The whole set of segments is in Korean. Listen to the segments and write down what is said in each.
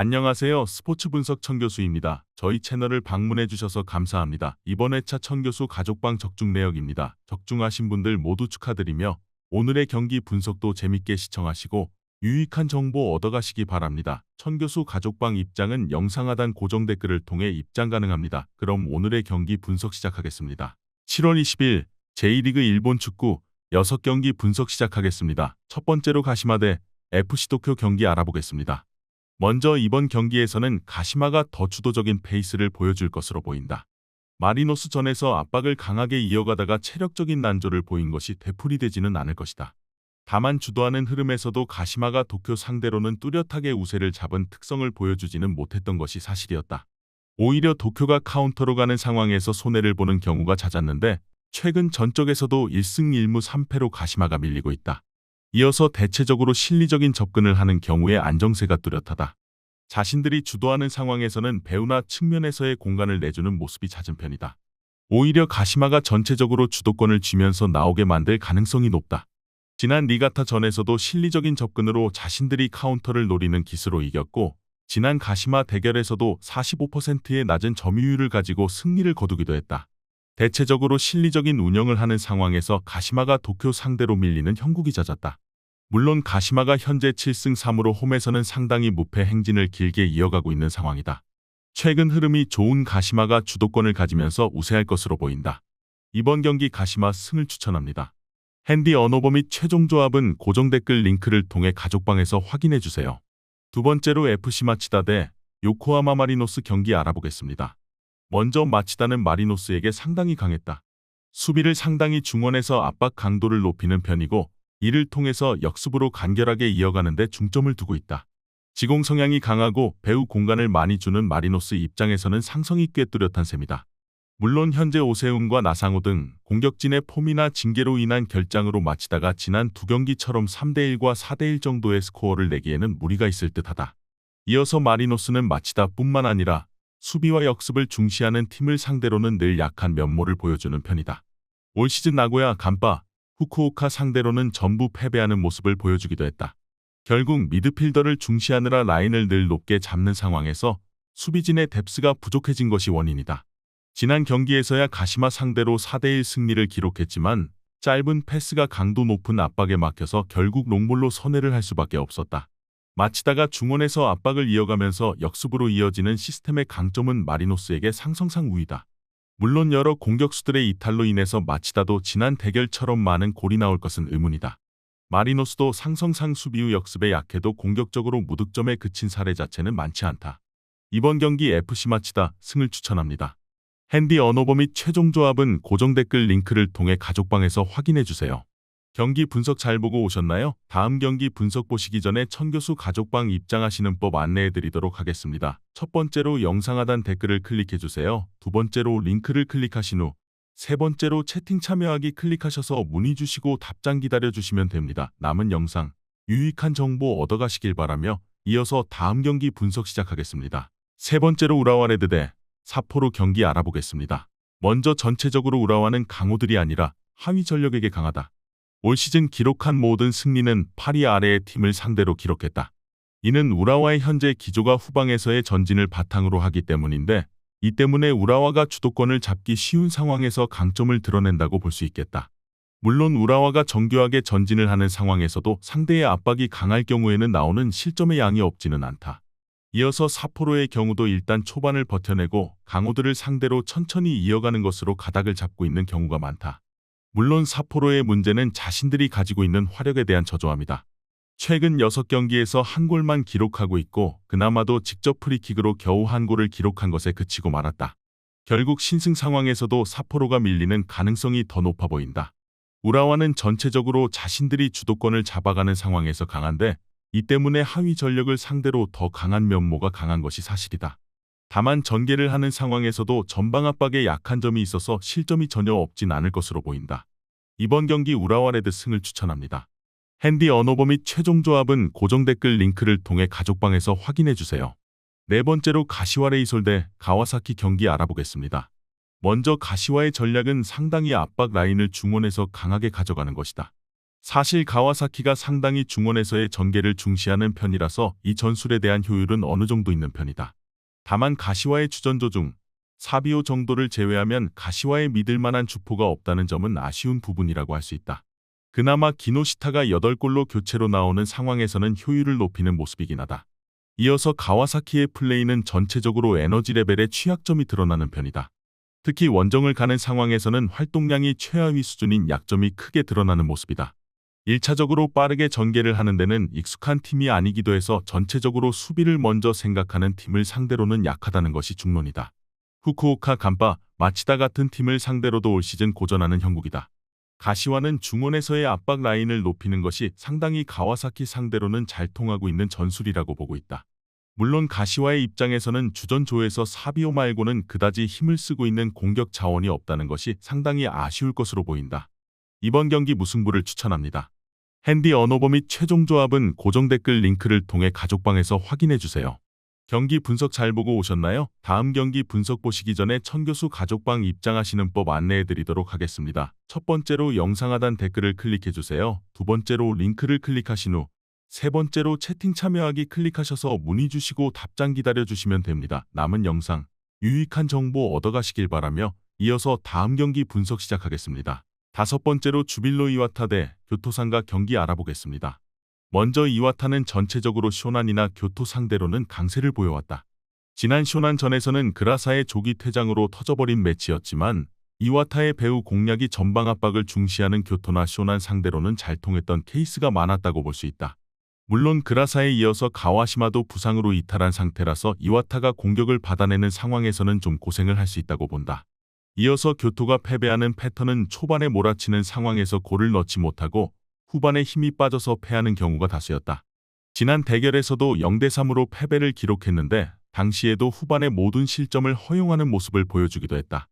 안녕하세요. 스포츠 분석 천교수입니다. 저희 채널을 방문해 주셔서 감사합니다. 이번 회차 천교수 가족방 적중 내역입니다. 적중하신 분들 모두 축하드리며 오늘의 경기 분석도 재밌게 시청하시고 유익한 정보 얻어가시기 바랍니다. 천교수 가족방 입장은 영상 하단 고정 댓글을 통해 입장 가능합니다. 그럼 오늘의 경기 분석 시작하겠습니다. 7월 20일 제1리그 일본 축구 6경기 분석 시작하겠습니다. 첫 번째로 가시마 대 FC 도쿄 경기 알아보겠습니다. 먼저 이번 경기에서는 가시마가 더 주도적인 페이스를 보여줄 것으로 보인다. 마리노스전에서 압박을 강하게 이어가다가 체력적인 난조를 보인 것이 되풀이되지는 않을 것이다. 다만 주도하는 흐름에서도 가시마가 도쿄 상대로는 뚜렷하게 우세를 잡은 특성을 보여주지는 못했던 것이 사실이었다. 오히려 도쿄가 카운터로 가는 상황에서 손해를 보는 경우가 잦았는데 최근 전적에서도 1승 1무 3패로 가시마가 밀리고 있다. 이어서 대체적으로 실리적인 접근을 하는 경우에 안정세가 뚜렷하다. 자신들이 주도하는 상황에서는 배우나 측면에서의 공간을 내주는 모습이 잦은 편이다. 오히려 가시마가 전체적으로 주도권을 쥐면서 나오게 만들 가능성이 높다. 지난 니가타전에서도 실리적인 접근으로 자신들이 카운터를 노리는 기세로 이겼고 지난 가시마 대결에서도 45%의 낮은 점유율을 가지고 승리를 거두기도 했다. 대체적으로 실리적인 운영을 하는 상황에서 가시마가 도쿄 상대로 밀리는 형국이 잦았다. 물론 가시마가 현재 7승 3무로 홈에서는 상당히 무패 행진을 길게 이어가고 있는 상황이다. 최근 흐름이 좋은 가시마가 주도권을 가지면서 우세할 것으로 보인다. 이번 경기 가시마 승을 추천합니다. 핸디 언어버 및 최종 조합은 고정 댓글 링크를 통해 가족방에서 확인해주세요. 두 번째로 FC 마치다 대 요코하마 마리노스 경기 알아보겠습니다. 먼저 마치다는 마리노스에게 상당히 강했다. 수비를 상당히 중원에서 압박 강도를 높이는 편이고 이를 통해서 역습으로 간결하게 이어가는 데 중점을 두고 있다. 지공 성향이 강하고 배후 공간을 많이 주는 마리노스 입장에서는 상성이 꽤 뚜렷한 셈이다. 물론 현재 오세훈과 나상호 등 공격진의 폼이나 징계로 인한 결장으로 마치다가 지난 두 경기처럼 3대1과 4대1 정도의 스코어를 내기에는 무리가 있을 듯하다. 이어서 마리노스는 마치다 뿐만 아니라 수비와 역습을 중시하는 팀을 상대로는 늘 약한 면모를 보여주는 편이다. 올 시즌 나고야 간파, 후쿠오카 상대로는 전부 패배하는 모습을 보여주기도 했다. 결국 미드필더를 중시하느라 라인을 늘 높게 잡는 상황에서 수비진의 뎁스가 부족해진 것이 원인이다. 지난 경기에서야 가시마 상대로 4대1 승리를 기록했지만 짧은 패스가 강도 높은 압박에 막혀서 결국 롱볼로 선회를 할 수밖에 없었다. 마치다가 중원에서 압박을 이어가면서 역습으로 이어지는 시스템의 강점은 마리노스에게 상성상 우위다. 물론 여러 공격수들의 이탈로 인해서 마치다도 지난 대결처럼 많은 골이 나올 것은 의문이다. 마리노스도 상성상 수비 후 역습에 약해도 공격적으로 무득점에 그친 사례 자체는 많지 않다. 이번 경기 FC 마치다 승을 추천합니다. 핸디 언어버 및 최종 조합은 고정 댓글 링크를 통해 가족방에서 확인해주세요. 경기 분석 잘 보고 오셨나요? 다음 경기 분석 보시기 전에 천교수 가족방 입장하시는 법 안내해드리도록 하겠습니다. 첫 번째로 영상 하단 댓글을 클릭해주세요. 두 번째로 링크를 클릭하신 후 세 번째로 채팅 참여하기 클릭하셔서 문의 주시고 답장 기다려주시면 됩니다. 남은 영상, 유익한 정보 얻어가시길 바라며 이어서 다음 경기 분석 시작하겠습니다. 세 번째로 우라와 레드 대 사포로 경기 알아보겠습니다. 먼저 전체적으로 우라와는 강호들이 아니라 하위 전력에게 강하다. 올 시즌 기록한 모든 승리는 8위 아래의 팀을 상대로 기록했다. 이는 우라와의 현재 기조가 후방에서의 전진을 바탕으로 하기 때문인데 이 때문에 우라와가 주도권을 잡기 쉬운 상황에서 강점을 드러낸다고 볼 수 있겠다. 물론 우라와가 정교하게 전진을 하는 상황에서도 상대의 압박이 강할 경우에는 나오는 실점의 양이 없지는 않다. 이어서 사포로의 경우도 일단 초반을 버텨내고 강호들을 상대로 천천히 이어가는 것으로 가닥을 잡고 있는 경우가 많다. 물론 사포로의 문제는 자신들이 가지고 있는 화력에 대한 저조함이다. 최근 6경기에서 한 골만 기록하고 있고 그나마도 직접 프리킥으로 겨우 한 골을 기록한 것에 그치고 말았다. 결국 신승 상황에서도 사포로가 밀리는 가능성이 더 높아 보인다. 우라와는 전체적으로 자신들이 주도권을 잡아가는 상황에서 강한데 이 때문에 하위 전력을 상대로 더 강한 면모가 강한 것이 사실이다. 다만 전개를 하는 상황에서도 전방 압박에 약한 점이 있어서 실점이 전혀 없진 않을 것으로 보인다. 이번 경기 우라와 레드 승을 추천합니다. 핸디 언어버 및 최종 조합은 고정 댓글 링크를 통해 가족방에서 확인해주세요. 네 번째로 가시와 레이솔 대 가와사키 경기 알아보겠습니다. 먼저 가시와의 전략은 상당히 압박 라인을 중원에서 강하게 가져가는 것이다. 사실 가와사키가 상당히 중원에서의 전개를 중시하는 편이라서 이 전술에 대한 효율은 어느 정도 있는 편이다. 다만 가시와의 주전조 중 사비오 정도를 제외하면 가시와의 믿을 만한 주포가 없다는 점은 아쉬운 부분이라고 할 수 있다. 그나마 기노시타가 8골로 교체로 나오는 상황에서는 효율을 높이는 모습이긴 하다. 이어서 가와사키의 플레이는 전체적으로 에너지 레벨의 취약점이 드러나는 편이다. 특히 원정을 가는 상황에서는 활동량이 최하위 수준인 약점이 크게 드러나는 모습이다. 1차적으로 빠르게 전개를 하는 데는 익숙한 팀이 아니기도 해서 전체적으로 수비를 먼저 생각하는 팀을 상대로는 약하다는 것이 중론이다. 후쿠오카 간바, 마치다 같은 팀을 상대로도 올 시즌 고전하는 형국이다. 가시와는 중원에서의 압박 라인을 높이는 것이 상당히 가와사키 상대로는 잘 통하고 있는 전술이라고 보고 있다. 물론 가시와의 입장에서는 주전조에서 사비오 말고는 그다지 힘을 쓰고 있는 공격 자원이 없다는 것이 상당히 아쉬울 것으로 보인다. 이번 경기 무승부를 추천합니다. 핸디 언어버 및 최종 조합은 고정 댓글 링크를 통해 가족방에서 확인해주세요. 경기 분석 잘 보고 오셨나요? 다음 경기 분석 보시기 전에 천교수 가족방 입장하시는 법 안내해드리도록 하겠습니다. 첫 번째로 영상 하단 댓글을 클릭해주세요. 두 번째로 링크를 클릭하신 후 세 번째로 채팅 참여하기 클릭하셔서 문의 주시고 답장 기다려주시면 됩니다. 남은 영상 유익한 정보 얻어가시길 바라며 이어서 다음 경기 분석 시작하겠습니다. 다섯 번째로 주빌로 이와타 대 교토상가 경기 알아보겠습니다. 먼저 이와타는 전체적으로 쇼난이나 교토 상대로는 강세를 보여왔다. 지난 쇼난전에서는 그라사의 조기 퇴장으로 터져버린 매치였지만 이와타의 배후 공략이 전방 압박을 중시하는 교토나 쇼난 상대로는 잘 통했던 케이스가 많았다고 볼 수 있다. 물론 그라사에 이어서 가와시마도 부상으로 이탈한 상태라서 이와타가 공격을 받아내는 상황에서는 좀 고생을 할 수 있다고 본다. 이어서 교토가 패배하는 패턴은 초반에 몰아치는 상황에서 골을 넣지 못하고 후반에 힘이 빠져서 패하는 경우가 다수였다. 지난 대결에서도 0대3으로 패배를 기록했는데 당시에도 후반에 모든 실점을 허용하는 모습을 보여주기도 했다.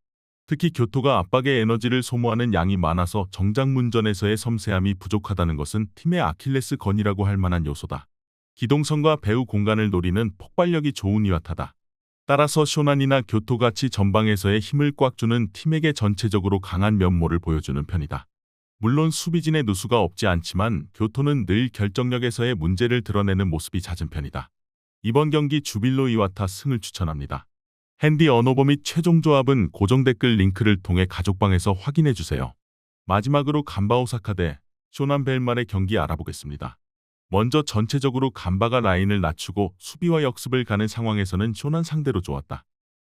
특히 교토가 압박의 에너지를 소모하는 양이 많아서 정장문전에서의 섬세함이 부족하다는 것은 팀의 아킬레스건이라고 할 만한 요소다. 기동성과 배후 공간을 노리는 폭발력이 좋은 이와타다. 따라서 쇼난이나 교토같이 전방에서의 힘을 꽉 주는 팀에게 전체적으로 강한 면모를 보여주는 편이다. 물론 수비진의 누수가 없지 않지만 교토는 늘 결정력에서의 문제를 드러내는 모습이 잦은 편이다. 이번 경기 주빌로 이와타 승을 추천합니다. 핸디 언어버 및 최종 조합은 고정 댓글 링크를 통해 가족방에서 확인해주세요. 마지막으로 간바 오사카 대 쇼난 벨말의 경기 알아보겠습니다. 먼저 전체적으로 간바가 라인을 낮추고 수비와 역습을 가는 상황에서는 쇼난 상대로 좋았다.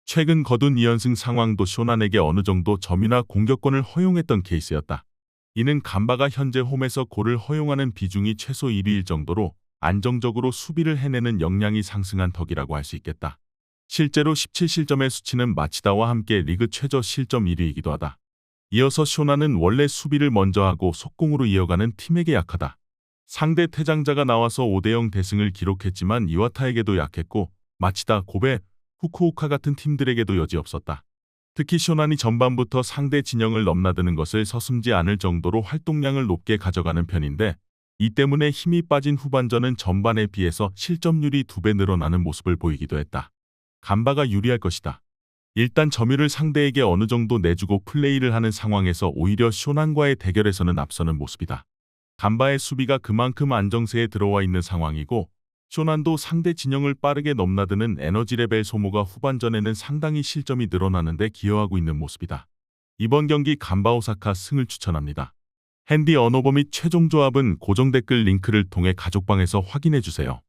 최근 거둔 2연승 상황도 쇼난에게 어느 정도 점유나 공격권을 허용했던 케이스였다. 이는 간바가 현재 홈에서 골을 허용하는 비중이 최소 1위일 정도로 안정적으로 수비를 해내는 역량이 상승한 덕이라고 할 수 있겠다. 실제로 17실점의 수치는 마치다와 함께 리그 최저 실점 1위이기도 하다. 이어서 쇼난은 원래 수비를 먼저 하고 속공으로 이어가는 팀에게 약하다. 상대 퇴장자가 나와서 5대0 대승을 기록했지만 이와타에게도 약했고 마치다, 고베, 후쿠오카 같은 팀들에게도 여지없었다. 특히 쇼난이 전반부터 상대 진영을 넘나드는 것을 서슴지 않을 정도로 활동량을 높게 가져가는 편인데 이 때문에 힘이 빠진 후반전은 전반에 비해서 실점률이 2배 늘어나는 모습을 보이기도 했다. 간바가 유리할 것이다. 일단 점유를 상대에게 어느 정도 내주고 플레이를 하는 상황에서 오히려 쇼난과의 대결에서는 앞서는 모습이다. 간바의 수비가 그만큼 안정세에 들어와 있는 상황이고 쇼난도 상대 진영을 빠르게 넘나드는 에너지 레벨 소모가 후반전에는 상당히 실점이 늘어나는데 기여하고 있는 모습이다. 이번 경기 간바 오사카 승을 추천합니다. 핸디 언어버 및 최종 조합은 고정 댓글 링크를 통해 가족방에서 확인해주세요.